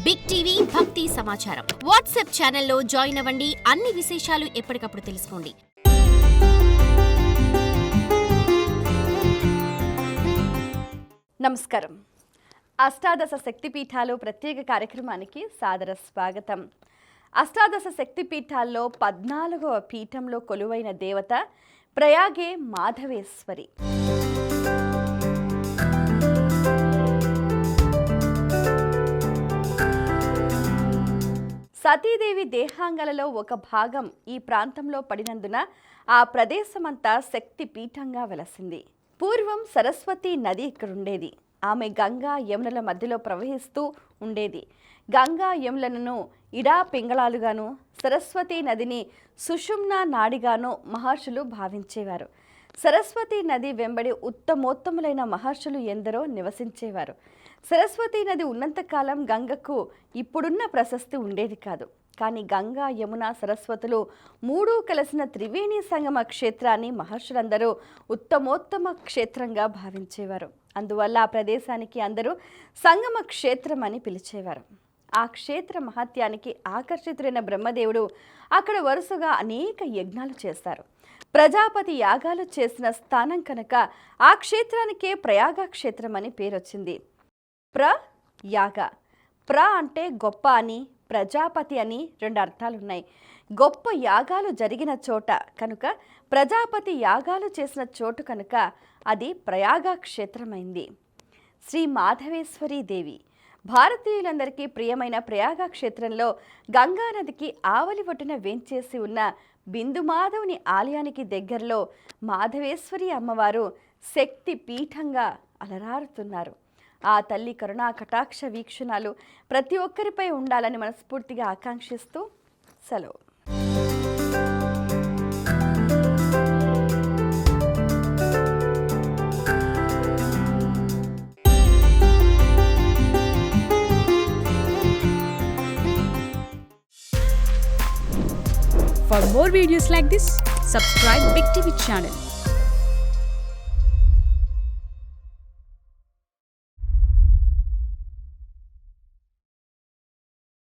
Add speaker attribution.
Speaker 1: Big TV భక్తి సమాచారం WhatsApp ఛానల్లో జాయిన్ అవ్వండి. అన్ని విశేషాలు ఎప్పటికప్పుడు తెలుసుకోండి.
Speaker 2: నమస్కారం. అష్టాదశ శక్తిపీఠాలు ప్రత్యేక కార్యక్రమానికి సాదర స్వాగతం. అష్టాదశ శక్తిపీఠాల్లో 14వ పీఠంలో కొలువైన దేవత ప్రయాగే మాధవేశ్వరి. సతీదేవి దేహాంగాలలో ఒక భాగం ఈ ప్రాంతంలో పడినందున ఆ ప్రదేశమంతా శక్తి పీఠంగా వెలసింది. పూర్వం సరస్వతి నది ఇక్కడుండేది. ఆమె గంగా యమునల మధ్యలో ప్రవహిస్తూ ఉండేది. గంగా యములను ఇడా పింగళాలుగాను, సరస్వతీ నదిని సుషుమ్నా నాడిగాను మహర్షులు భావించేవారు. సరస్వతీ నది వెంబడి ఉత్తమోత్తములైన మహర్షులు ఎందరో నివసించేవారు. సరస్వతీ నది ఉన్నంతకాలం గంగకు ఇప్పుడున్న ప్రశస్తి ఉండేది కాదు. కానీ గంగా యమున సరస్వతులు మూడూ కలిసిన త్రివేణి సంగమ క్షేత్రాన్ని మహర్షులందరూ ఉత్తమోత్తమ క్షేత్రంగా భావించేవారు. అందువల్ల ఆ ప్రదేశానికి అందరూ సంగమ క్షేత్రం అని పిలిచేవారు. ఆ క్షేత్ర మహత్యానికి ఆకర్షితులైన బ్రహ్మదేవుడు అక్కడ వరుసగా అనేక యజ్ఞాలు చేశారు. ప్రజాపతి యాగాలు చేసిన స్థానం కనుక ఆ క్షేత్రానికే ప్రయాగ క్షేత్రం అని పేరొచ్చింది. యాగ అంటే గొప్ప అని, ప్రజాపతి అని రెండు అర్థాలున్నాయి. గొప్ప యాగాలు జరిగిన చోట కనుక, ప్రజాపతి యాగాలు చేసిన చోటు కనుక అది ప్రయాగ క్షేత్రమైంది. శ్రీ మాధవేశ్వరీ దేవి భారతీయులందరికీ ప్రియమైన ప్రయాగ క్షేత్రంలో గంగానదికి ఆవలి ఒడ్డున వేంచేసి ఉన్న బిందుమాధవుని ఆలయానికి దగ్గరలో మాధవేశ్వరి అమ్మవారు శక్తి పీఠంగా అలరారుతున్నారు. ఆ తల్లి కరుణా కటాక్ష వీక్షణాలు ప్రతి ఒక్కరిపై ఉండాలని మనస్ఫూర్తిగా ఆకాంక్షిస్తూ సెలవు.
Speaker 3: For more videos like this, subscribe Big TV channel.